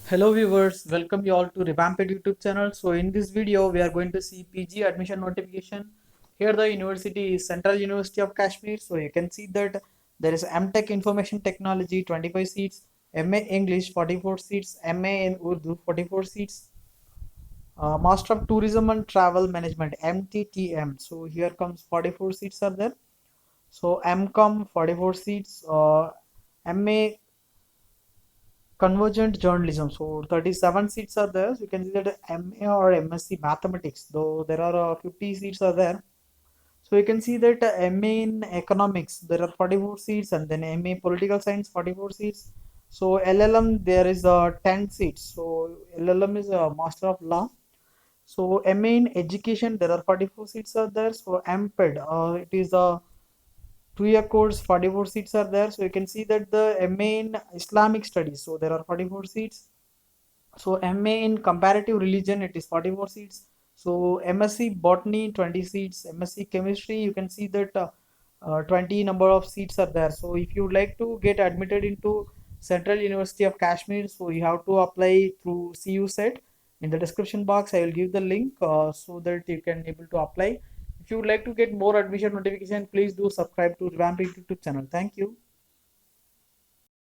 Hello viewers, welcome you all to Revamp YouTube channel. So in this video, we are going to see PG admission notification. Here the university is Central University of Kashmir. So you can see that there is MTech Information Technology 25 seats, MA English 44 seats, MA in Urdu 44 seats, Master of Tourism and Travel Management MTTM. So here comes 44 seats are there. So MCOM 44 seats, MA Convergent journalism. So 37 seats are there. So you can see that MA or MSc mathematics, though there are 50 seats are there. So you can see that MA in economics, there are 44 seats, and then MA political science 44 seats. So LLM there is 10 seats. So LLM is a master of law. So MA in education there are 44 seats are there. So MPed it is a 2 year course, 44 seats are there. So you can see that the MA in Islamic studies, so there are 44 seats. So MA in comparative religion, it is 44 seats. So MSc botany 20 seats, MSc chemistry, you can see that 20 number of seats are there. So if you would like to get admitted into Central University of Kashmir, so you have to apply through CU set. In the description box I will give the link so that you can able to apply. If you would like to get more admission notification, please do subscribe to Revamp YouTube channel. Thank you.